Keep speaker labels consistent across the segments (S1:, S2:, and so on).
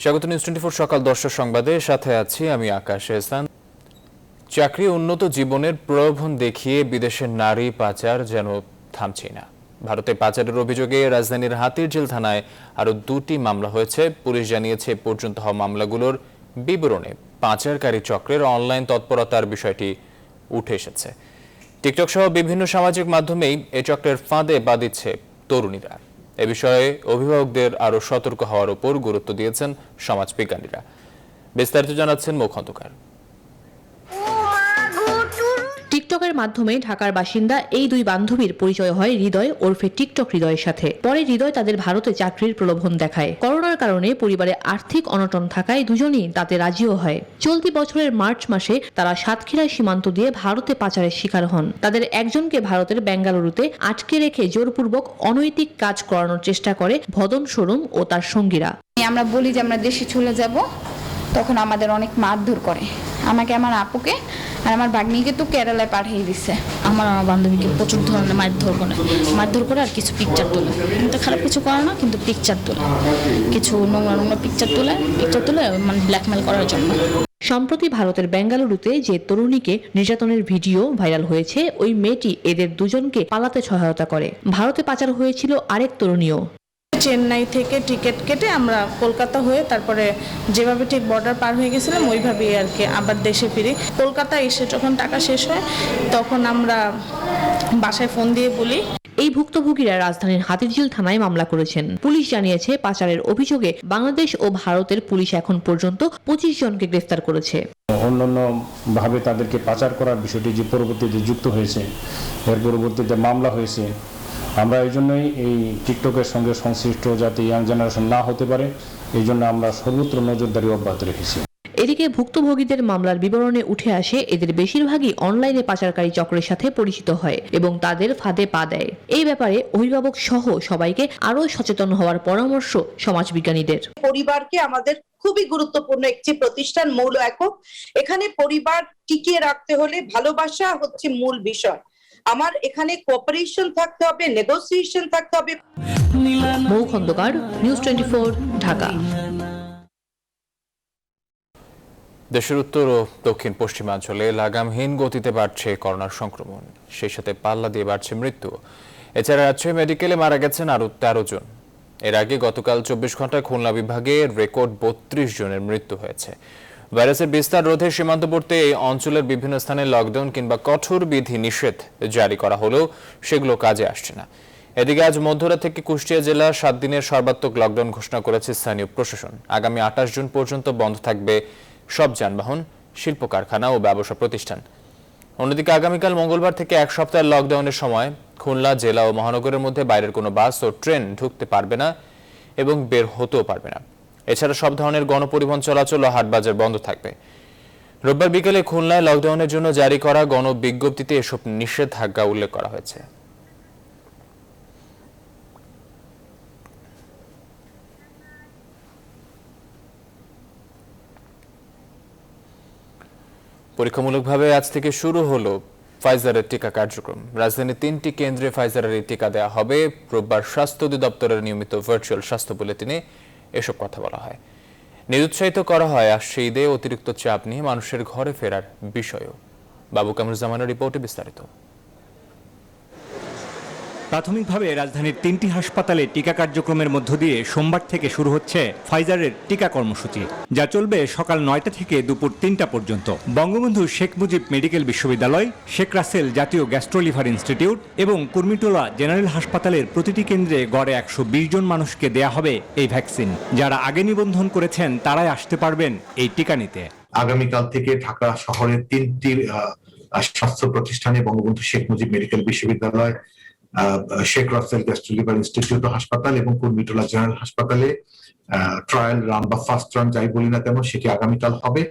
S1: স্বাগত নিউজ 24 সকাল 10টার সংবাদে সাথে আছি আমি আকাশ এহসান। চাকরি উন্নত জীবনের প্রলোভন দেখিয়ে বিদেশের নারী পাচার যেন থামছে না। ভারতে পাচারের অভিযোগে রাজধানীর হাতিরঝিল থানায় আরো 2টি মামলা হয়েছে। পুলিশ জানিয়েছে পর্যন্ত হওয়া মামলাগুলোর বিবরণে পাচারকারী চক্রের অনলাইন তৎপরতার বিষয়টি উঠে এসেছে। টিকটক সহ বিভিন্ন সামাজিক মাধ্যমেই এই চক্রের ফাঁদে পা দিচ্ছে তরুণীরা। এ বিষয়ে অভিভাবকদের আরো সতর্ক হওয়ার উপর গুরুত্ব দিয়েছেন সমাজবিজ্ঞানীরা। বিস্তারিত জানাচ্ছেন মুখ খন্দকার।
S2: টিকটকের মাধ্যমে ঢাকার বাসিন্দা এই দুই বান্ধবীর পরিচয় হয় হৃদয় ওরফে টিকটক হৃদয়ের সাথে। পরে হৃদয় তাদের ভারতে চাকরির প্রলোভন দেখায়। করোনার কারণে পরিবারে আর্থিক অনটন থাকায় দুজনই তাতে রাজিও হয়। চলতি বছরের মার্চ মাসে তারা সাতক্ষীরা সীমান্ত দিয়ে ভারতে পাচারের শিকার হন। তাদের একজনকে ভারতের বেঙ্গালুরুতে আটকে রেখে জোরপূর্বক অনৈতিক কাজ করানোর চেষ্টা করে ভদন শোরুম ও তার সঙ্গীরা।
S3: আমরা বলি যে আমরা দেশে চলে যাব, তখন আমাদের অনেক মারধর করে। আমাকে, আমার আপুকে আর আমার ভাগ্নিকে তো কেরালায় পাঠিয়ে দিচ্ছে।
S4: আমার বান্ধবীকে প্রচুর ধরনের মারধর করে আর কিছু পিকচার তোলে, কিন্তু খারাপ কিছু করে না, কিন্তু পিকচার তোলে, কিছু নোংরা পিকচার তোলে মানে ব্ল্যাকমেল করার জন্য।
S2: সম্প্রতি ভারতের বেঙ্গালুরুতে যে তরুণীকে নির্যাতনের ভিডিও ভাইরাল হয়েছে, ওই মেয়েটি এদের দুজনকে পালাতে সহায়তা করে। ভারতে পাচার হয়েছিল আরেক তরুণীও।
S5: চেন্নাই থেকে টিকিট কেটে আমরা কলকাতা হয়ে তারপরে যেভাবে ঠিক বর্ডার পার হয়ে গেছিলাম ওইভাবেই আর কি আবার দেশে ফিরি। কলকাতা এসে যখন টাকা শেষ হয় তখন আমরা বাসায় ফোন দিয়ে বলি।
S2: এই ভুক্তভোগীরা রাজধানীর হাতিরঝিল থানায় মামলা করেছেন। পুলিশ জানিয়েছে পাচারের অভিযোগে বাংলাদেশ ও ভারতের পুলিশ এখন পর্যন্ত 25 জনকে গ্রেফতার করেছে।
S6: অন্যান্য ভাবে তাদেরকে পাচার করার বিষয়টি যে পরবর্তীতে যুক্ত হয়েছে, এর পরবর্তীতে মামলা হয়েছে। আমরা এই জন্যই এই টিকটকের সঙ্গে সংশ্লিষ্ট যাতে ইয়াং জেনারেশন না হতে পারে, এই জন্য আমরা সর্বত্র নজরদারি অব্যাহত রেখেছি।
S2: এদিকে ভুক্তভোগীদের মামলার বিবরণে উঠে আসে এদের বেশিরভাগই অনলাইনে পাচারকারী চক্রের সাথে পরিচিত হয় এবং তাদের ফাঁদে পা দেয়। এই ব্যাপারে অভিভাবক সহ সবাইকে আরো সচেতন হওয়ার পরামর্শ সমাজবিজ্ঞানীদের।
S7: পরিবারকে আমাদের খুবই গুরুত্বপূর্ণ একটি প্রতিষ্ঠান, মৌল একক। এখানে পরিবার টিকিয়ে রাখতে হলে ভালোবাসা হচ্ছে মূল বিষয়। আমার এখানে কোঅপারেশন থাকতে হবে, নেগোসিয়েশন থাকতে হবে।
S2: মৌ খন্দকার, নিউজ 24, ঢাকা।
S1: দেশের উত্তর ও দক্ষিণ পশ্চিমাঞ্চলে লাগামহীন গতিতে বাড়ছে করোনার সংক্রমণ, সেই সাথে পাল্লা দিয়ে বাড়ছে মৃত্যু। এছাড়া রাজশাহী মেডিকেলে মারা গেছেন আরো 13 জন। এর আগে গতকাল 24 ঘন্টায় খুলনা বিভাগে রেকর্ড 32 জনের মৃত্যু হয়েছে। ভাইরাসের বিস্তার রোধে সীমান্তবর্তী এই অঞ্চলের বিভিন্ন স্থানে লকডাউন কিংবা কঠোর বিধি নিষেধ জারি করা হলেও সেগুলো কাজে আসছে না। এদিকে আজ মধ্যরাত থেকে কুষ্টিয়া জেলা 7 দিনের সর্বাত্মক লকডাউন ঘোষণা করেছে স্থানীয় প্রশাসন। আগামী 28 জুন পর্যন্ত বন্ধ থাকবে সব যানবাহন, শিল্প কারখানা ও ব্যবসা প্রতিষ্ঠান। অন্যদিকে আগামীকাল মঙ্গলবার থেকে এক সপ্তাহের লকডাউনের সময় খুলনা জেলা ও মহানগরের মধ্যে বাইরের কোনো বাস ও ট্রেন ঢুকতে পারবে না এবং বের হতেও পারবে না। এছাড়া সব ধরনের গণপরিবহন চলাচল ও হাটবাজার বন্ধ থাকবে। রোববার বিকেলে খুলনায় লকডাউনের জন্য জারি করা গণবিজ্ঞপ্তিতে এসব নিষেধাজ্ঞা উল্লেখ করা হয়েছে। পরীক্ষামূলকভাবে আজ থেকে শুরু হলো ফাইজারের টিকা কার্যক্রম। রাজধানীর 3টি কেন্দ্রে ফাইজারের এই টিকা দেওয়া হবে। রোববার স্বাস্থ্য অধিদপ্তরের নিয়মিত ভার্চুয়াল স্বাস্থ্য বুলেটিনে এসব কথা বলা হয়। নিরুৎসাহিত করা হয় আসছে ঈদে অতিরিক্ত চাপ নিয়ে মানুষের ঘরে ফেরার বিষয়ও। বাবু কামরুজ্জামানের রিপোর্টে বিস্তারিত।
S8: প্রাথমিকভাবে রাজধানীর 3টি হাসপাতালে টিকা কার্যক্রমের মধ্য দিয়ে সোমবার থেকে শুরু হচ্ছে ফাইজারের টিকা কর্মসূচি, যা চলবে সকাল 9টা থেকে দুপুর 3টা পর্যন্ত। বঙ্গবন্ধু শেখ মুজিব মেডিকেল বিশ্ববিদ্যালয়, শেখ রাসেল জাতীয় গ্যাস্ট্রোলিভার ইনস্টিটিউট এবং কুর্মিটোলা জেনারেল হাসপাতালের প্রতিটি কেন্দ্রে গড়ে 120 জন মানুষকে দেয়া হবে এই ভ্যাকসিন। যারা আগে নিবন্ধন করেছেন তারাই আসতে পারবেন এই টিকা নিতে।
S9: আগামীকাল থেকে ঢাকা শহরের 3টি স্বাস্থ্য প্রতিষ্ঠানে বঙ্গবন্ধু শেখ মুজিব মেডিকেল বিশ্ববিদ্যালয়, শেখ রাসেল গ্যাস্ট্রোলিভার ইনস্টিটিউট হাসপাতাল এবং কুর্মিটোলা জেনারেল হাসপাতালে ট্রায়াল রান বা ফার্স্ট রান যাই বলি না কেন, সেটি আগামীকাল হবে।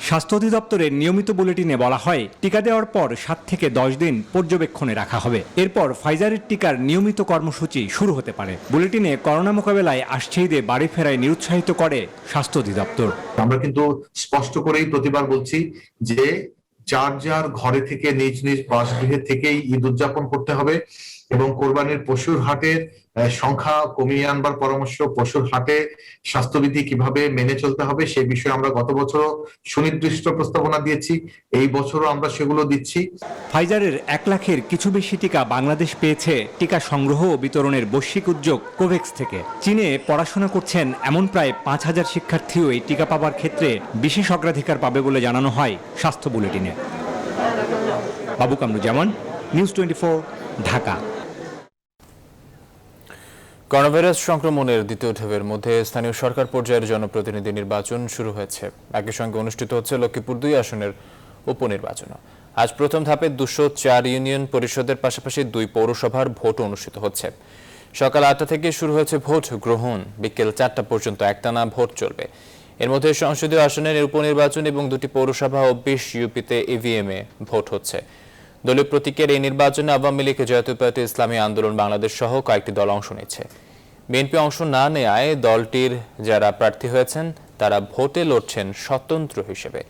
S8: স্বাস্থ্য অধিদপ্তরের নিয়মিত বুলেটিনে বলা হয়, টিকা দেওয়ার পর 7 থেকে 10 দিন পর্যবেক্ষণে রাখা হবে। এরপর ফাইজারের টিকার নিয়মিত কর্মসূচি শুরু হতে পারে। বুলেটিনে করোনা মোকাবেলায় আসছে ঈদে বাড়ি ফেরায় নিরুৎসাহিত করে স্বাস্থ্য অধিদপ্তর।
S9: আমরা কিন্তু স্পষ্ট করেই প্রতিবার বলছি যে যার যার ঘরে থেকে নিজ নিজ বাসগৃহে থেকেই ঈদ উদযাপন করতে হবে এবং কোরবানির পশুর হাটের সংখ্যা কমিয়ে আনবার পরামর্শ, পশুর হাটে স্বাস্থ্যবিধি কিভাবে মেনে চলতে হবে সে বিষয়ে আমরা গত বছরও সুনির্দিষ্ট প্রস্তাবনা দিয়েছি, এই বছরও আমরা সেগুলো দিচ্ছি।
S8: ফাইজারের 1 লাখের কিছু বেশি টিকা বাংলাদেশ পেয়েছে টিকা সংগ্রহ ও বিতরণের বৈশ্বিক উদ্যোগ কোভ্যাক্স থেকে। চীনে পড়াশোনা করছেন এমন প্রায় 5000 শিক্ষার্থীও এই টিকা পাওয়ার ক্ষেত্রে বিশেষ অগ্রাধিকার পাবে বলে জানানো হয় স্বাস্থ্য বুলেটিনে। বাবু কামরুজ্জামান, নিউজ 24, ঢাকা।
S1: করোনাভাইরাস সংক্রমণের দ্বিতীয় ঢেউয়ের মধ্যে স্থানীয় সরকার পর্যায়ের জনপ্রতিনিধি নির্বাচন শুরু হয়েছে। একই সঙ্গে অনুষ্ঠিত হচ্ছে লক্ষ্মীপুর 2 আসনের উপনির্বাচনও। আজ প্রথম ধাপে 204 ইউনিয়ন পরিষদের পাশাপাশি 2 পৌরসভার ভোট অনুষ্ঠিত হচ্ছে। সকাল 8টা থেকে শুরু হয়েছে ভোট গ্রহণ, বিকেল 4টা পর্যন্ত একটানা ভোট চলবে। এর মধ্যে সংসদীয় আসনের উপনির্বাচন এবং 2টি পৌরসভা ও 20 ইউপিতে ইভিএমে ভোট হচ্ছে। দলীয় প্রতীকের এই নির্বাচনে আওয়ামী লীগ, জাতীয় পার্টি, ইসলামী আন্দোলন বাংলাদেশ সহ কয়েকটি দল অংশ নিচ্ছে। বিএনপি অংশ না নেয়ায় দলটির যারা প্রার্থী হয়েছেন তারা ভোটে লড়ছেন স্বতন্ত্র হিসেবে।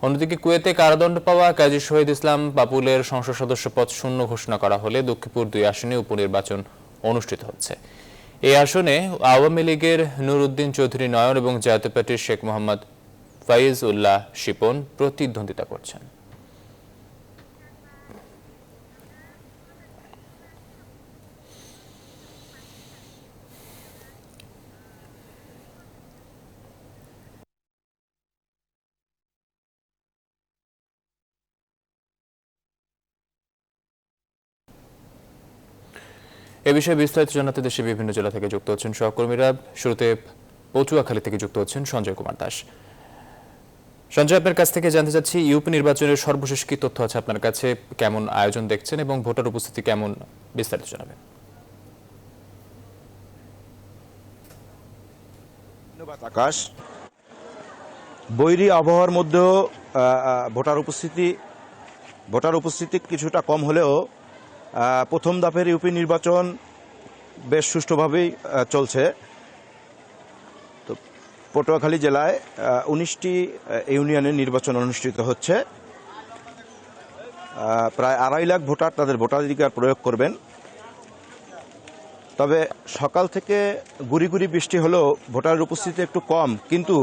S1: অন্যদিকে কুয়েতে কারাদণ্ড পাওয়া কাজী শহীদ ইসলাম বাবুলের সংসদ সদস্য পদ শূন্য ঘোষণা করা হলে লক্ষ্মীপুর 2 আসনে উপনির্বাচন অনুষ্ঠিত হচ্ছে। এই আসনে আওয়ামী লীগের নুর উদ্দিন চৌধুরী নয়ন এবং জাতীয় পার্টির শেখ মোহাম্মদ ফাইজ উল্লাহ শিপন প্রতিদ্বন্দ্বিতা করছেন। এ বিষয়ে বিস্তারিত জানাতে দেশের বিভিন্ন জেলা থেকে যুক্ত হচ্ছেন সহকর্মীরা। শুরুতে পটুয়াখালী থেকে যুক্ত হচ্ছেন সঞ্জয় কুমার দাস। সঞ্জয়, আপনার কাছ থেকে জানতে চাচ্ছি ইউপি নির্বাচনের সর্বশেষ কি তথ্য আছে আপনার কাছে, কেমন আয়োজন দেখছেন এবং ভোটার উপস্থিতি কেমন, বিস্তারিত জানাবেন।
S10: ধন্যবাদ আকাশ। বৈরী আবহাওয়ার মধ্যেও ভোটার উপস্থিতি কিছুটা কম হলেও প্রথম ধাপের ইউপি নির্বাচন বেশ সুষ্ঠুভাবেই চলছে। তো পটুয়াখালী জেলায় 19টি ইউনিয়নের নির্বাচন অনুষ্ঠিত হচ্ছে। প্রায় 2.5 লাখ ভোটার তাদের ভোটাধিকার প্রয়োগ করবেন। তবে সকাল থেকে গুড়ি গুড়ি বৃষ্টি হলেও ভোটারের উপস্থিতি একটু কম, কিন্তু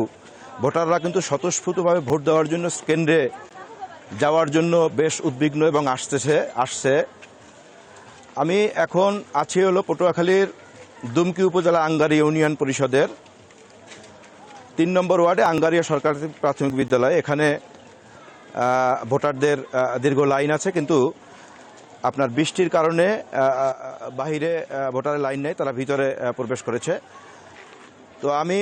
S10: ভোটাররা কিন্তু স্বতঃস্ফূর্তভাবে ভোট দেওয়ার জন্য কেন্দ্রে যাওয়ার জন্য বেশ উদ্বিগ্ন এবং আসছে। আমি এখন আছি হলো পটুয়াখালীর দুমকি উপজেলা আঙ্গারি ইউনিয়ন পরিষদের 3 নম্বর ওয়ার্ডে আঙ্গারিয়া সরকারি প্রাথমিক বিদ্যালয়। এখানে ভোটারদের দীর্ঘ লাইন আছে, কিন্তু আপনার বৃষ্টির কারণে বাহিরে ভোটারের লাইন নেই, তারা ভিতরে প্রবেশ করেছে। তো আমি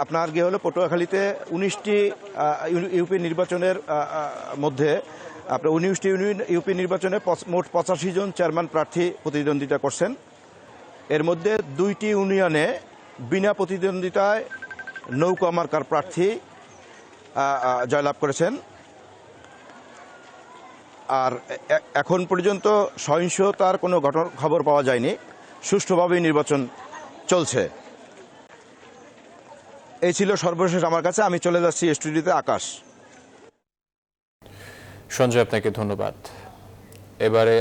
S10: আপনার গিয়ে হলো পটুয়াখালীতে 19টি ইউপি নির্বাচনের মধ্যে আপনার 19টি ইউপি নির্বাচনে মোট 85 জন চেয়ারম্যান প্রার্থী প্রতিদ্বন্দ্বিতা করছেন। এর মধ্যে 2টি ইউনিয়নে বিনা প্রতিদ্বন্দ্বিতায় নৌকা মার্কার প্রার্থী জয়লাভ করেছেন। আর এখন পর্যন্ত সহিংসতার কোনো খবর পাওয়া যায়নি, সুষ্ঠুভাবেই নির্বাচন চলছে। এই ছিল সর্বশেষ আমার কাছে। আমি চলে যাচ্ছি স্টুডিওতে। আকাশ।
S1: সঞ্জয়, আপনাকে ধন্যবাদ। এবারে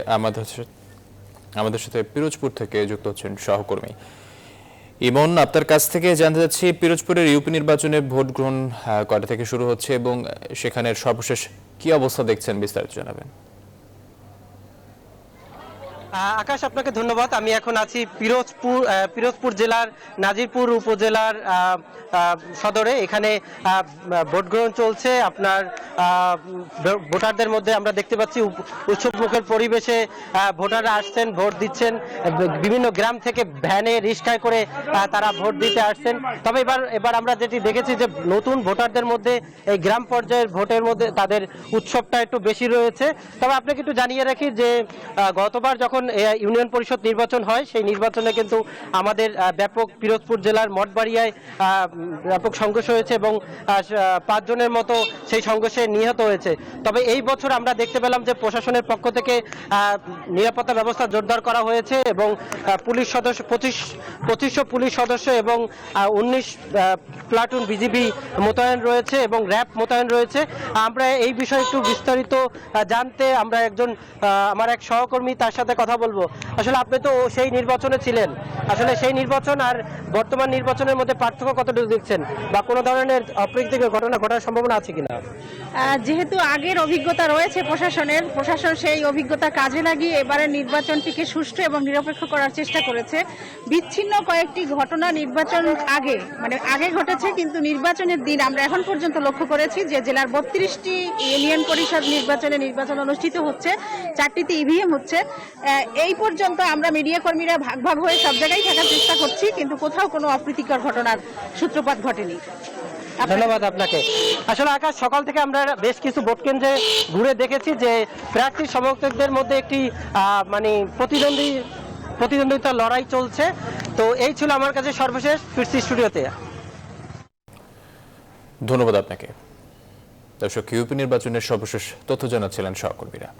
S1: আমাদের সাথে পিরোজপুর থেকে যুক্ত হচ্ছেন সহকর্মী ইমন। আপনার কাছ থেকে জানতে চাচ্ছি পিরোজপুরের ইউপি নির্বাচনে ভোট গ্রহণ কয়টা থেকে শুরু হচ্ছে এবং সেখানের সর্বশেষ কি অবস্থা দেখছেন, বিস্তারিত জানাবেন।
S11: আকাশ, আপনাকে ধন্যবাদ। আমি এখন আছি পিরোজপুর জেলার নাজিরপুর উপজেলার সদরে। এখানে ভোট গ্রহণ চলছে। আপনার ভোটারদের মধ্যে আমরা দেখতে পাচ্ছি উৎসবমুখর পরিবেশে ভোটাররা আসছেন, ভোট দিচ্ছেন। বিভিন্ন গ্রাম থেকে ভ্যানে রিক্সায় করে তারা ভোট দিতে আসছেন। তবে এবার আমরা যেটি দেখেছি যে নতুন ভোটারদের মধ্যে এই গ্রাম পর্যায়ের ভোটের মধ্যে তাদের উৎসবটা একটু বেশি রয়েছে। তবে আপনাকে একটু জানিয়ে রাখি যে গতবার যখন ইউনিয়ন পরিষদ নির্বাচন হয় সেই নির্বাচনে কিন্তু আমাদের ব্যাপক পিরোজপুর জেলার মঠবাড়িয়ায় ব্যাপক সংঘর্ষ হয়েছে এবং 5 জনের মতো সেই সংঘর্ষে নিহত হয়েছে। তবে এই বছর আমরা দেখতে পেলাম যে প্রশাসনের পক্ষ থেকে নিরাপত্তা ব্যবস্থা জোরদার করা হয়েছে এবং পুলিশ সদস্য 2500 পুলিশ সদস্য এবং 19 প্লাটুন বিজিবি মোতায়েন রয়েছে এবং র্যাব মোতায়েন রয়েছে। আমরা এই বিষয়ে একটু বিস্তারিত জানতে আমরা আমার এক সহকর্মী তার সাথে কথা কথা বলবো। আসলে আপনি তো সেই নির্বাচনে ছিলেন, আসলে সেই নির্বাচন আর বর্তমান নির্বাচনের মধ্যে পার্থক্য কতটুকু দেখছেন, বা কোনো ধরনের অপ্রীতিকর ঘটনা ঘটার সম্ভাবনা আছে কিনা?
S12: যেহেতু আগের অভিজ্ঞতা রয়েছে প্রশাসন সেই অভিজ্ঞতা কাজে লাগিয়ে এবারের নির্বাচনটিকে সুষ্ঠু এবং নিরপেক্ষ করার চেষ্টা করেছে। বিচ্ছিন্ন কয়েকটি ঘটনা নির্বাচন আগে ঘটেছে, কিন্তু নির্বাচনের দিন আমরা এখন পর্যন্ত লক্ষ্য করেছি যে জেলার 32টি ইউনিয়ন পরিষদ নির্বাচন অনুষ্ঠিত হচ্ছে, 4টিতে ইভিএম হচ্ছে। এই পর্যন্ত আমরা মিডিয়া কর্মীরা ভাগ ভাগ হয়ে সব জায়গায় থাকার চেষ্টা করছি, কিন্তু কোথাও কোনো অপ্রীতিকর ঘটনার সূত্রপাত ঘটেনি।
S11: ধন্যবাদ আপনাকে। আসলে আকাশ, সকাল থেকে আমরা বেশ কিছু ভোট কেন্দ্রে ঘুরে দেখেছি যে প্রার্থী সমর্থকদের মধ্যে একটি প্রতিদ্বন্দ্বিতার লড়াই চলছে। তো এই ছিল আমার কাছে সর্বশেষ। ফিরছি স্টুডিওতে।
S1: ধন্যবাদ আপনাকে। দর্শক, ইউপি নির্বাচনের সর্বশেষ তথ্য জানাচ্ছিলেন সহকর্মীরা।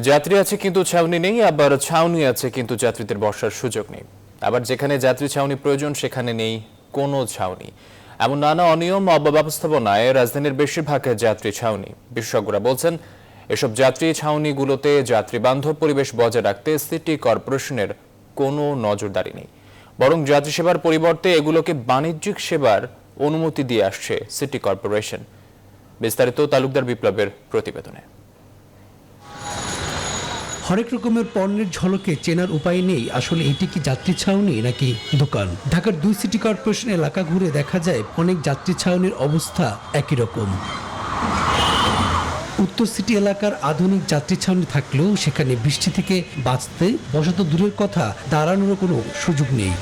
S1: যাত্রী আছে কিন্তু ছাউনি নেই, আবার ছাউনি আছে কিন্তু যাত্রীদের বসার সুযোগ নেই, আবার যেখানে যাত্রী ছাউনি প্রয়োজন সেখানে নেই কোনো ছাউনি। এমন নানা অনিয়ম অব্যবস্থাপনায় রাজধানীর বেশিরভাগ যাত্রী ছাউনি। বিশেষজ্ঞরা বলছেন, এসব যাত্রী ছাউনিগুলোতে যাত্রী বান্ধব পরিবেশ বজায় রাখতে সিটি কর্পোরেশনের কোনো নজরদারি নেই, বরং যাত্রী সেবার পরিবর্তে এগুলোকে বাণিজ্যিক সেবার অনুমতি দিয়ে আসছে সিটি কর্পোরেশন। বিস্তারিত তালুকদার বিপ্লবের প্রতিবেদনে।
S13: হরেক রকমের পণ্যের ঝলকে চেনার উপায় নেই আসলে এটি কি যাত্রী ছাউনি নাকি দোকান। ঢাকার 2 সিটি কর্পোরেশন এলাকা ঘুরে দেখা যায় অনেক যাত্রী ছাউনির অবস্থা একই রকম। উত্তর সিটি এলাকার আধুনিক যাত্রী ছাউনি থাকলেও সেখানে বৃষ্টি থেকে বাঁচতে বসা তো দূরের কথা, দাঁড়ানোর কোনো সুযোগ নেই।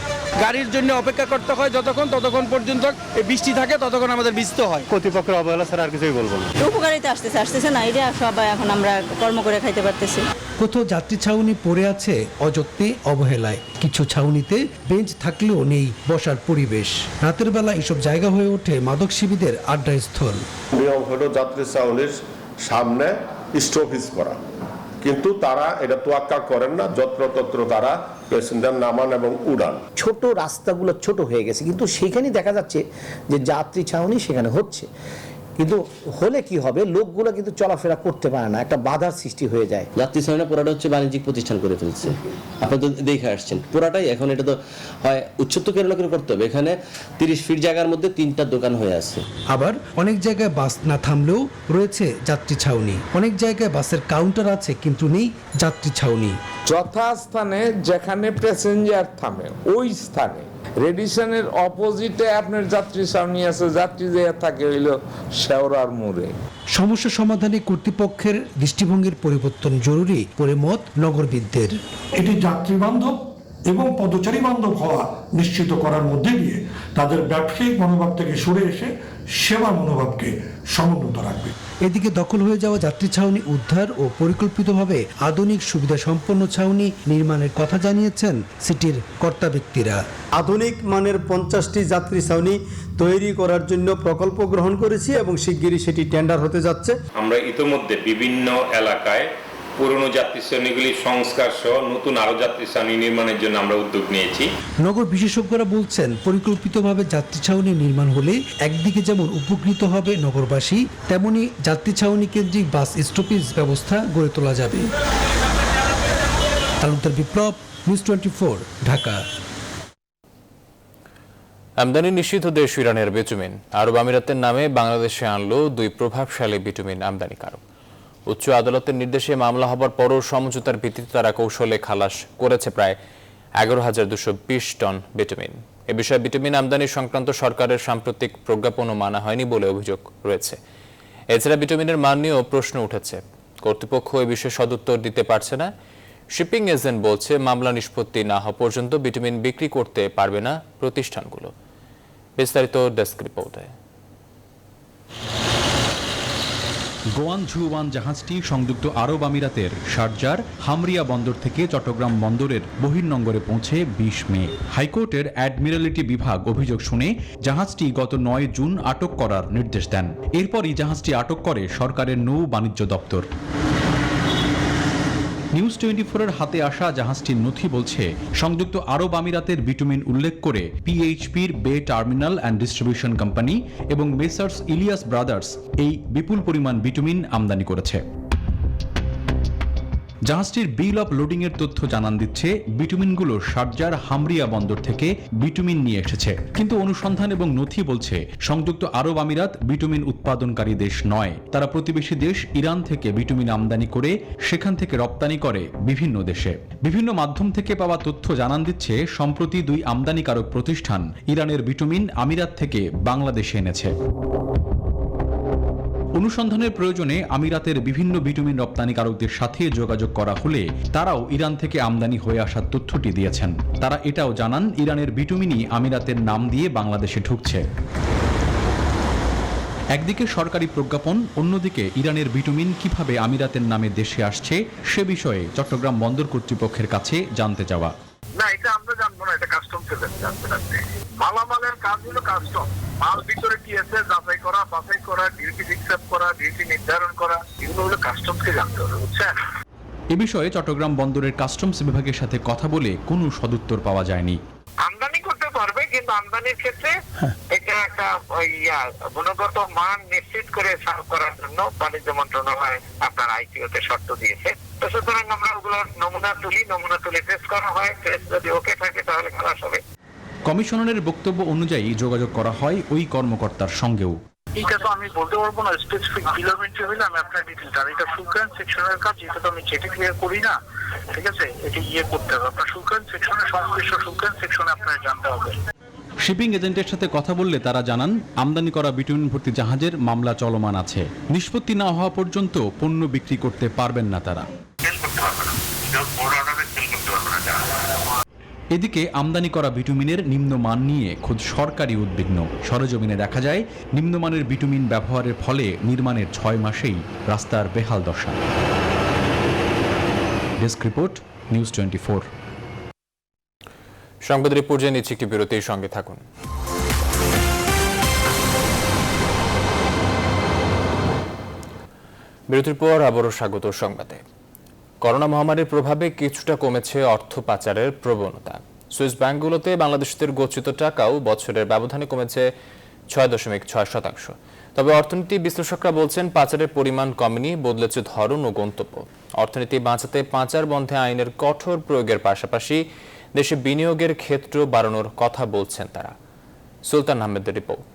S14: গাড়ির জন্য অপেক্ষা করতে হয় ততক্ষণ পর্যন্ত বৃষ্টি থাকে, ততক্ষণ আমাদের ভিজতে হয়।
S15: কর্তৃপক্ষের অবহেলা ছাড়া আর কিছুই বলবো না।
S12: উপকারিতা আসতেছে না, এটা সবাই এখন আমরা কর্ম করে খাইতে পারতেছি।
S13: কোথাও যাত্রী ছাউনি পড়ে আছে অযত্নে অবহেলায়, কিছু ছাউনিতে বেঞ্চ থাকলেও নেই বসার পরিবেশ। রাতের বেলা এসব জায়গা হয়ে ওঠে মাদক সেবীদের আড্ডাস্থল।
S16: নিয়ম হলো যাত্রী ছাউনির সামনে স্টপেজ করা, কিন্তু তারা এটা তোয়াক্কা করেন না, যত্রতত্র তারা প্যাসেঞ্জার নামান এবং উড়ান।
S17: ছোট রাস্তাগুলো ছোট হয়ে গেছে, কিন্তু সেখানে দেখা যাচ্ছে যে যাত্রী ছাউনি সেখানে হচ্ছে, কিন্তু হলে কি হবে, লোকগুলো কিন্তু চলাফেরা করতে পারে না, একটা বাধার সৃষ্টি হয়ে যায়।
S18: যাত্রী ছাউনি পুরাটা হচ্ছে বাণিজ্যিক প্রতিষ্ঠান করে ফেলছে। আপনি তো দেখে আসছেন পুরাটাই। এখন এটা তো হয় উচ্চত্ব কেন্দ্র করতে হবে। এখানে 30 ফিট জায়গার মধ্যে 3টা দোকান হয়ে আছে।
S13: আবার অনেক জায়গায় বাস না থামলেও রয়েছে যাত্রী ছাউনি, অনেক জায়গায় বাসের কাউন্টার আছে কিন্তু নেই যাত্রী ছাউনি।
S19: যথাস্থানে যেখানে প্যাসেঞ্জার থামে ওই স্থানে রেডিসনের অপোজিটে আপনার যাত্রী ছাউনি আছে, যাত্রী যে থাকে হইল শেওড়ার মোড়ে।
S13: সমস্যা সমাধানে কর্তৃপক্ষের দৃষ্টিভঙ্গির পরিবর্তন জরুরি বলে মত নগরবিদদের।
S20: এটি যাত্রী বান্ধব এবং পদচারী বান্ধব হওয়া নিশ্চিত করার মধ্যে দিয়ে তাদের ব্যবসায়িক মনোভাব থেকে সরে এসে সেবা মনোভাবকে সমুন্নত রাখবে।
S13: এদিকে দখল হয়ে যাওয়া যাত্রী ছাউনি উদ্ধার ও পরিকল্পিতভাবে আধুনিক সুবিধা সম্পন্ন ছাউনি নির্মাণের কথা জানিয়েছেন সিটির কর্তা ব্যক্তিরা।
S21: আধুনিক মানের 50টি যাত্রী ছাউনি তৈরি করার জন্য প্রকল্প গ্রহণ করেছি এবং শিগগিরই সেটি টেন্ডার হতে যাচ্ছে।
S22: আমরা ইতোমধ্যে বিভিন্ন এলাকায় পুরনো যাত্রী শ্রেণীগুলি সংস্কার সহ নতুন আরো যাত্রী শ্রেণী নির্মাণের জন্য আমরা উদ্যোগ নিয়েছি।
S13: নগর বিশেষজ্ঞরা বলছেন, পরিকল্পিতভাবে যাত্রী ছাউনি নির্মাণ হলে একদিকে যেমন উপকৃত হবে নগরবাসী, তেমনি যাত্রী ছাউনি কেন্দ্রিক বাস স্টপেজ ব্যবস্থা গড়ে তোলা যাবে। তালুকদার বিপ্লব, নিউজ 24, ঢাকা।
S1: আমদানি নিষিদ্ধ দেশ ইরানের বিটুমিন আরব আমিরাতের নামে বাংলাদেশে আনলো 2 প্রভাবশালী বিটুমিন আমদানিকারক। উচ্চ আদালতের নির্দেশে মামলা হবার পরও সমঝোতার ভিত্তিতে তারা কৌশলে খালাস করেছে প্রায় 11,220 টন বিটুমিন। এ বিষয়ে বিটুমিন আমদানি সংক্রান্ত সরকারের সাম্প্রতিক প্রজ্ঞাপনও মানা হয়নি বলে অভিযোগ রয়েছে। এছাড়া বিটুমিনের মান নিয়েও প্রশ্ন উঠেছে। কর্তৃপক্ষ এ বিষয়ে সদুত্তর দিতে পারছে না। শিপিং এজেন্ট বলছে, মামলা নিষ্পত্তি না হওয়া পর্যন্ত বিটুমিন বিক্রি করতে পারবে না প্রতিষ্ঠানগুলো। বিস্তারিত ডেস্ক রিপোর্টে।
S23: গোয়ান ঝুয়ান জাহাজটি সংযুক্ত আরব আমিরাতের শারজার হামরিয়া বন্দর থেকে চট্টগ্রাম বন্দরের বহির্নোঙরে পৌঁছে 20 মে। হাইকোর্টের অ্যাডমিরালিটি বিভাগ অভিযোগ শুনে জাহাজটি গত 9 জুন আটক করার নির্দেশ দেন। এরপরই জাহাজটি আটক করে সরকারের নৌ বাণিজ্য দপ্তর। নিউজ 24-এর হাতে আসা জাহাজটির নথি বলছে, সংযুক্ত আরব আমিরাতের বিটুমিন উল্লেখ করে পিএইচপির বে টার্মিনাল অ্যান্ড ডিস্ট্রিবিউশন কোম্পানি এবং মেসার্স ইলিয়াস ব্রাদার্স এই বিপুল পরিমাণ বিটুমিন আমদানি করেছে। জাহাজটির বিল অফ লোডিং এর তথ্য জানান দিচ্ছে বিটুমিনগুলো শারজার হামরিয়া বন্দর থেকে বিটুমিন নিয়ে এসেছে, কিন্তু অনুসন্ধান এবং নথি বলছে সংযুক্ত আরব আমিরাত বিটুমিন উৎপাদনকারী দেশ নয়। তারা প্রতিবেশী দেশ ইরান থেকে বিটুমিন আমদানি করে সেখান থেকে রপ্তানি করে বিভিন্ন দেশে। বিভিন্ন মাধ্যম থেকে পাওয়া তথ্য জানান দিচ্ছে সম্প্রতি দুই আমদানিকারক প্রতিষ্ঠান ইরানের বিটুমিন আমিরাত থেকে বাংলাদেশে এনেছে। অনুসন্ধানের প্রয়োজনে আমিরাতের বিভিন্ন বিটুমিন রপ্তানিকারকদের সাথে যোগাযোগ করা হলে তারাও ইরান থেকে আমদানি হয়ে আসার তথ্যটি দিয়েছেন। তারা এটাও জানান ইরানের বিটুমিনই আমিরাতের নাম দিয়ে বাংলাদেশে ঢুকছে। একদিকে সরকারি প্রজ্ঞাপন, অন্যদিকে ইরানের বিটুমিন কিভাবে আমিরাতের নামে দেশে আসছে সে বিষয়ে চট্টগ্রাম বন্দর কর্তৃপক্ষের কাছে জানতে যাওয়া।
S3: না, এটা আমরা জানবো না, এটা কাস্টমসের জানতে লাগবে। মালামালের কাজ হলো কাস্টম, মাল ভিতরে কি আছে যাচাই করা, বাছাই করা, ডিউটি ফিক্স করা, ডিউটি নির্ধারণ করা, এগুলো হলো কাস্টমসকে জানতে হবে, বুঝছেন?
S23: এ বিষয়ে চট্টগ্রাম বন্দরের কাস্টমস বিভাগের সাথে কথা বলে কোনো সদুত্তর পাওয়া যায়নি।
S3: আমদানি করতে পারবে, কিন্তু আমদানির ক্ষেত্রে এটা একটা গুণগত মান নিশ্চিত করে সার্ভ করার জন্য বাণিজ্য মন্ত্রণালয় আপনার আইটিওতে শর্ত দিয়েছে। তো সুতরাং আমরা ওগুলোর নমুনা তুলে টেস্ট করা হয়, টেস্ট যদি ওকে থাকে তাহলে খালাস হবে।
S23: কমিশনারের বক্তব্য অনুযায়ী যোগাযোগ করা হয় ওই কর্মকর্তার সঙ্গেও।
S3: এটা তো আমি বলতে পারবো না, স্পেসিফিক কিলোমিটার হলে আমি আপনার ডিটেইলস, আর এটা সুলকান সেকশনের কাজ, এটা তো আমি চেটে ক্লিয়ার করি না, ঠিক আছে? এটা করতে হবে আপনার সুলকান সেকশনের সংশ্লিষ্ট সুলকান সেকশনে আপনার জানতে হবে।
S23: শিপিং এজেন্টের সাথে কথা বললে তারা জানান আমদানি করা বিটুমিন ভর্তি জাহাজের মামলা চলমান আছে। নিষ্পত্তি না হওয়া পর্যন্ত পণ্য বিক্রি করতে পারবেন না তারা। এদিকে আমদানি করা বিটুমিনের নিম্নমান নিয়ে খোদ সরকারি উদ্বিগ্ন। সরেজমিনে দেখা যায় নিম্নমানের বিটুমিন ব্যবহারের ফলে নির্মাণের 6 মাসেই রাস্তার বেহাল দশা। Desk report, news 24।
S1: সংবাদের পর্যায়ে নিচ্ছে একটি বিরতির সঙ্গে থাকুন। বিরতির পর আবারও স্বাগত সংবাদে। করোনা মহামারীর প্রভাবে কিছুটা কমেছে অর্থ পাচারের প্রবণতা। সুইস ব্যাংকগুলোতে বাংলাদেশিদের গচ্ছিত টাকাও বছরের ব্যবধানে কমেছে 6.6%। তবে অর্থনীতি বিশ্লেষকরা বলছেন পাচারের পরিমাণ কমেনি, বদলেছে ধরন ও গন্তব্য। অর্থনীতি বাঁচাতে পাচার বন্ধে আইনের কঠোর প্রয়োগের পাশাপাশি দেশে বিনিয়োগের ক্ষেত্র বাড়ানোর কথা বলছেন তারা। সুলতান আহমেদের রিপোর্ট।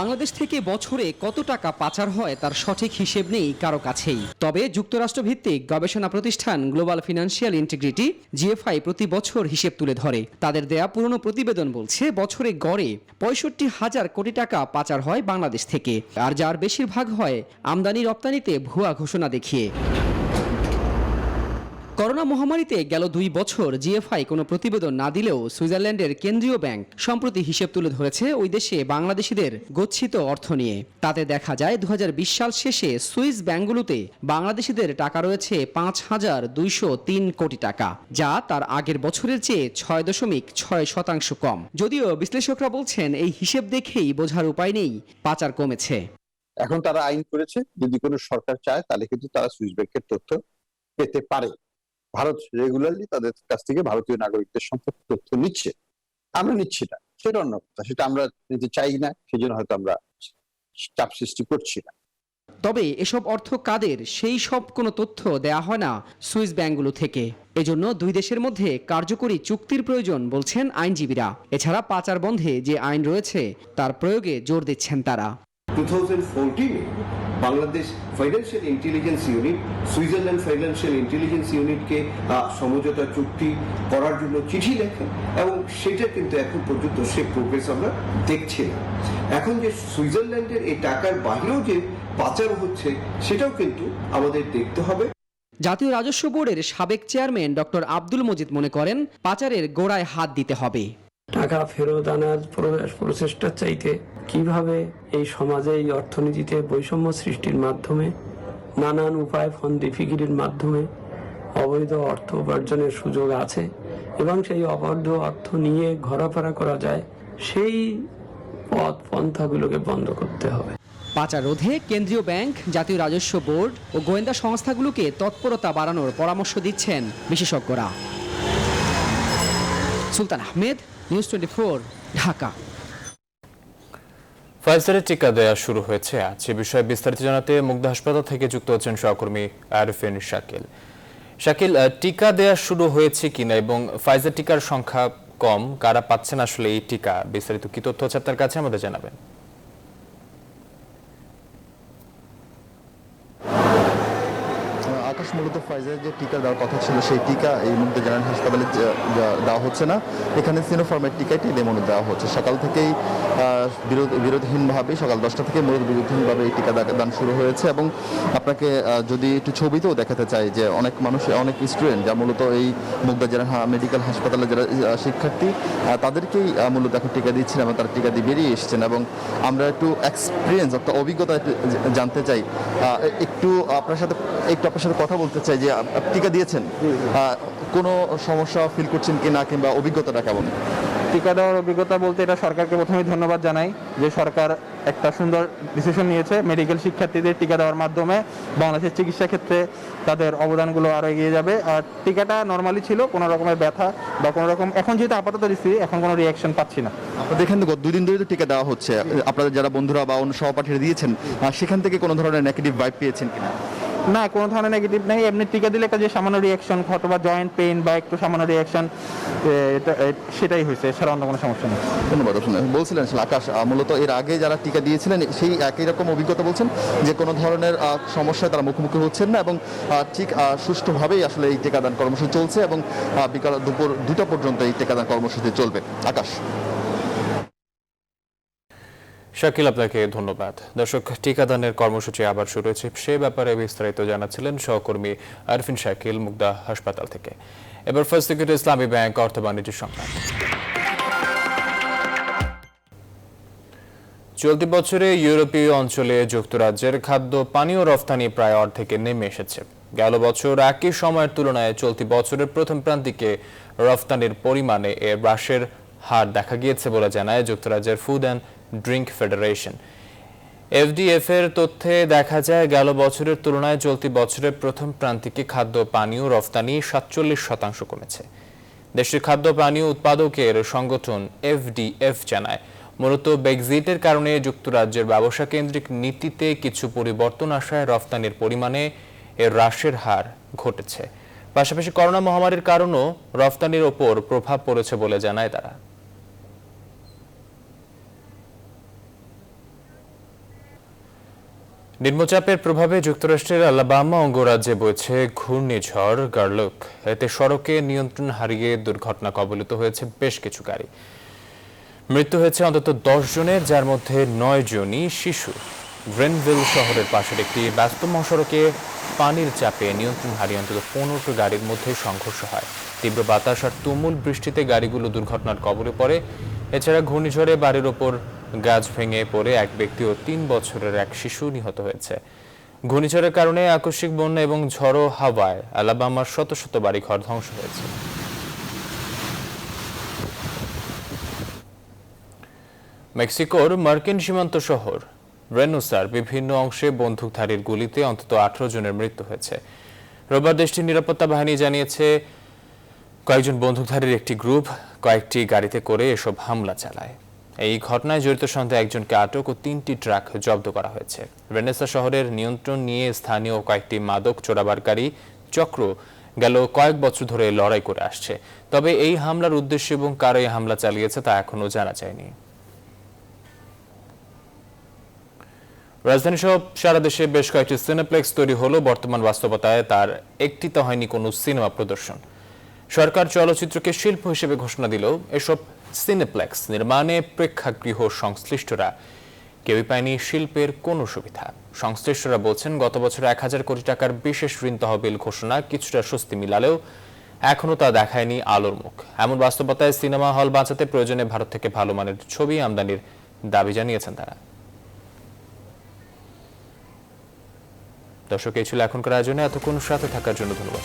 S4: বাংলাদেশ থেকে বছরে কত টাকা পাচার হয় তার সঠিক হিসেব নেই কারো কাছেই। তবে যুক্তরাষ্ট্র ভিত্তিক গবেষণা প্রতিষ্ঠান গ্লোবাল ফিনান্সিয়াল ইন্টিগ্রিটি জিএফআই প্রতি বছর হিসেব তুলে ধরে। তাদের দেয়া পুরনো প্রতিবেদন বলছে বছরে গড়ে 65,000 কোটি টাকা পাচার হয় বাংলাদেশ থেকে, আর যার বেশিরভাগ হয় আমদানি রপ্তানিতে ভুয়া ঘোষণা দেখিয়ে। করোনা মহামারীতে গেল 2 বছর জিএফআই কোনো প্রতিবেদন না দিলেও সুইজারল্যান্ডের কেন্দ্রীয় ব্যাংক সম্প্রতি হিসেব তুলে ধরেছে ওই দেশে বাংলাদেশিদের গচ্ছিত অর্থ নিয়ে। তাতে দেখা যায় 2020 সাল শেষে সুইস ব্যাংকগুলোতে বাংলাদেশিদের টাকা রয়েছে 5,203 কোটি টাকা, যা তার আগের বছরের চেয়ে 6.6% কম। যদিও বিশ্লেষকরা বলছেন এই হিসেব দেখেই বোঝার উপায় নেই পাচার কমেছে।
S5: এখন তারা আইন করেছে, যদি কোনো সরকার চায় তাহলে কিন্তু তারা সুইস ব্যাংকের তথ্য পেতে পারে। ভারত রেগুলারলি তাদের কাছ থেকে ভারতীয় নাগরিকদের সম্পর্কে তথ্য নিচ্ছে, আমরা নিচ্ছি না, সেটা অন্য কথা। সেটা আমরা নিতে চাই না, সেজন্য হয়তো আমরা চাপ সৃষ্টি করছি না।
S4: তবে এসব অর্থ কাদের সেই সব কোনো তথ্য দেয়া হয় না সুইস ব্যাংকগুলো থেকে। এজন্য দুই দেশের মধ্যে কার্যকরী চুক্তির প্রয়োজন বলছেন আইনজীবীরা। এছাড়া পাচার বন্ধে যে আইন রয়েছে তার প্রয়োগে জোর দিচ্ছেন তারা।
S24: 2014 Bangladesh financial intelligence unit Switzerland financial intelligence ইউনিটকে সমঝোতা চুক্তি করার জন্য চিঠি লেখেন, এবং সেটা কিন্তু এখন পর্যন্ত সে প্রোগ্রেস আমরা দেখছি না। এখন যে সুইজারল্যান্ডের এই টাকার বাইরেও যে পাচার হচ্ছে সেটাও কিন্তু আমাদের দেখতে হবে।
S4: জাতীয় রাজস্ব বোর্ডের সাবেক চেয়ারম্যান ডক্টর আব্দুল মজিদ মনে করেন পাচারের গোড়ায় হাত দিতে হবে।
S25: টাকা ফেরত আনার প্রচেষ্টার চাইতে কিভাবে এই সমাজে এই অর্থনীতিতে বৈষম্য সৃষ্টির মাধ্যমে নানান উপায় ফন্দি ফিকিরের মাধ্যমে অবৈধ অর্থ উপার্জনের সুযোগ আছে এবং সেই অবৈধ অর্থ নিয়ে ঘোরাফেরা করা যায়, সেই পথ পন্থাগুলোকে বন্ধ করতে হবে।
S4: পাচার রোধে কেন্দ্রীয় ব্যাংক, জাতীয় রাজস্ব বোর্ড ও গোয়েন্দা সংস্থাগুলোকে তৎপরতা বাড়ানোর পরামর্শ দিচ্ছেন বিশেষজ্ঞরা। সুলতান আহমেদ, নিউজ 24, ঢাকা।
S1: ফাইজারের টিকা দেওয়া শুরু হয়েছে আজ। এ বিষয়ে বিস্তারিত জানাতে মুগদা হাসপাতাল থেকে যুক্ত হচ্ছেন সহকর্মী আরফিন শাকিল। শাকিল, টিকা দেওয়া শুরু হয়েছে কিনা এবং ফাইজার টিকার সংখ্যা কম, কারা পাচ্ছেন আসলে এই টিকা, বিস্তারিত কি তথ্য আছে আপনার কাছে আমাদের জানাবেন।
S2: আকাশ, মূলত ফাইজার যে টিকা দেওয়ার কথা ছিল সেই টিকা এই মুহূর্তে জেনারেল হাসপাতালে দেওয়া হচ্ছে না। এখানে সিনোফার্মের টিকাটি লেমনে দেওয়া হচ্ছে। সকাল থেকেই বিরোধহীনভাবে সকাল 10টা থেকে মূলত বিরোধহীনভাবে এই টিকা দান শুরু হয়েছে। এবং আপনাকে যদি একটু ছবিতেও দেখাতে চাই যে অনেক মানুষ, অনেক স্টুডেন্ট যা মূলত এই মুগদা জেনারেল মেডিকেল হাসপাতালে যারা শিক্ষার্থী তাদেরকেই মূলত এখন টিকা দিচ্ছেন এবং তারা টিকা দিয়ে বেরিয়ে এসছেন। এবং আমরা একটু এক্সপিরিয়েন্স, একটা অভিজ্ঞতা একটু জানতে চাই, একটু আপনার সাথে কথা বলতে চাই যে টিকা দিয়েছেন, কোনো সমস্যা ফিল করছেন কিনা কিংবা অভিজ্ঞতাটা কেমন?
S6: টিকা দেওয়ার অভিজ্ঞতা বলতে এটা সরকারকে প্রথমেই ধন্যবাদ জানাই যে সরকার একটা সুন্দর ডিসিশন নিয়েছে মেডিকেল শিক্ষার্থীদের টিকা দেওয়ার মাধ্যমে বাংলাদেশের চিকিৎসা ক্ষেত্রে তাদের অবদানগুলো আরও এগিয়ে যাবে। আর টিকাটা নর্মালি ছিল, কোনো রকমের ব্যথা বা কোনো রকম, এখন যেহেতু আপাতত দিচ্ছি এখন কোনো রিয়াকশন পাচ্ছি না।
S2: আপনাদের এখান থেকে 2 দিন ধরে তো টিকা দেওয়া হচ্ছে, আপনাদের যারা বন্ধুরা বা অন্য সহপাঠীরা দিয়েছেন সেখান থেকে কোনো ধরনের নেগেটিভ ভাইব পেয়েছেন কিনা?
S6: না, কোনো ধরনের নেগেটিভ নেই। এমনি টিকা দিলে একটা যে সামান্য রিয়াকশন অথবা জয়েন্ট পেইন বা একটু সামান্য রিয়াকশন, সেটাই হয়েছে, এছাড়া অন্য কোনো সমস্যা নেই।
S2: ধন্যবাদ। বলছিলেন আকাশ, মূলত এর আগে যারা টিকা দিয়েছিলেন সেই একই রকম অভিজ্ঞতা বলছেন যে কোনো ধরনের সমস্যায় তারা মুখোমুখি হচ্ছেন না এবং ঠিক সুষ্ঠুভাবেই আসলে এই টিকাদান কর্মসূচি চলছে এবং বিকাল দুপুর 2টা পর্যন্ত এই টিকাদান কর্মসূচি চলবে। আকাশ।
S1: শাকিল, আপনাকে ধন্যবাদ। দর্শক, টিকাদানের কর্মসূচি আবার শুরু হয়েছে, সে ব্যাপারে বিস্তারিত জানাচ্ছিলেন সহকর্মী আরফিন শাকিল মুগদা হাসপাতাল থেকে। এবার ফার্স্ট সিকিউরিটি ইসলামী ব্যাংক অর্থ বাণিজ্য সংবাদ। চলতি বছরে ইউরোপীয় অঞ্চলে যুক্তরাজ্যের খাদ্য পানীয় রফতানি প্রায় অর্ধেকে নেমে এসেছে। গেল বছর একই সময়ের তুলনায় চলতি বছরের প্রথম প্রান্তিকে রফতানির পরিমাণে এর হ্রাসের হার দেখা গিয়েছে বলে জানায় যুক্তরাজ্যের ফুড অ্যান্ড ড্রিঙ্ক ফেডারেশন। এফডিএফ এর তথ্যে দেখা যায় গেল বছরের তুলনায় চলতি বছরের প্রথম প্রান্তিকে খাদ্য পানীয় রফতানি 47% কমেছে। দেশের খাদ্য পানীয় উৎপাদকের সংগঠন এফডিএফ জানায় মূলত ব্রেক্সিটের কারণে যুক্তরাজ্যের ব্যবসা কেন্দ্রিক নীতিতে কিছু পরিবর্তন আসায় রফতানির পরিমাণে এর হ্রাসের হার ঘটেছে। পাশাপাশি করোনা মহামারীর কারণেও রফতানির ওপর প্রভাব পড়েছে বলে জানায় তারা। নিম্নচাপের প্রভাবে যুক্তরাষ্ট্রের আলাবামা অঙ্গরাজ্যে বইছে ঘূর্ণিঝড় গার্লক। এতে সড়কে নিয়ন্ত্রণ হারিয়ে দুর্ঘটনা কবলিত হয়েছে বেশ কিছু গাড়ি। মৃত্যু হয়েছে অন্তত 10 জনের, যার মধ্যে 9 জনই শিশু। গ্রেনভিল শহরের পাশের একটি ব্যস্ত মহাসড়কে পানির চাপে নিয়ন্ত্রণ হারিয়ে অন্তত 15টি গাড়ির মধ্যে সংঘর্ষ হয়। তীব্র বাতাস আর তুমুল বৃষ্টিতে গাড়িগুলো দুর্ঘটনার কবলে পড়ে। এছাড়া ঘূর্ণিঝড়ে বাড়ির ওপর গাছ ভেঙে পড়ে এক ব্যক্তি ও 3 বছরের এক শিশু নিহত হয়েছে। ঘূর্ণিঝড়ের কারণে আকস্মিক বন্যা এবং ঝড়ো হাওয়ায় আলাবামার শত শত বাড়িঘর ধ্বংস হয়েছে। মেক্সিকোর মার্কিন সীমান্ত শহর রেনোসার বিভিন্ন অংশে বন্দুকধারীর গুলিতে অন্তত 18 জনের মৃত্যু হয়েছে। রোববার দেশটির নিরাপত্তা বাহিনী জানিয়েছে কয়েকজন বন্দুকধারীর একটি গ্রুপ কয়েকটি গাড়িতে করে এসব হামলা চালায়। এই ঘটনায় জড়িত সন্দেহে একজনকে আটক ও 3টি ট্রাক জব্দ করা হয়েছে। রেনেসা শহরের নিয়ন্ত্রণ নিয়ে স্থানীয় কয়েকটি মাদক চোরাবারকারী চক্র গেল কয়েক বছর ধরে লড়াই করে আসছে। তবে এই হামলার উদ্দেশ্য এবং কারা এই হামলা চালিয়েছে তা এখনো জানা যায়নি। রাজধানী সহ সারা দেশে বেশ কয়েকটি সিনেপ্লেক্স তৈরি হলো। বর্তমান বাস্তবতায় তার একটিতে হয়নি কোনো সিনেমা প্রদর্শন। সরকার চলচ্চিত্রকে শিল্প হিসেবে ঘোষণা দিলেও এসব সিনেপ্লেক্স নির্মাণে প্রেক্ষাগৃহ সংশ্লিষ্টরা কেউই পায়নি শিল্পের কোনো সুবিধা। সংশ্লিষ্টরা বলছেন গত বছর 1000 কোটি টাকার বিশেষ ঋণ তহবিল ঘোষণা কিছুটা স্বস্তি মিলালেও এখনও তা দেখায়নি আলোর মুখ। এমন বাস্তবতায় সিনেমা হল বাঁচাতে প্রয়োজনে ভারত থেকে ভালো মানের ছবি আমদানির দাবি জানিয়েছেন তারা। দর্শক, এই ছিল এখনকার আয়োজনে। এতক্ষণ সাথে থাকার জন্য ধন্যবাদ।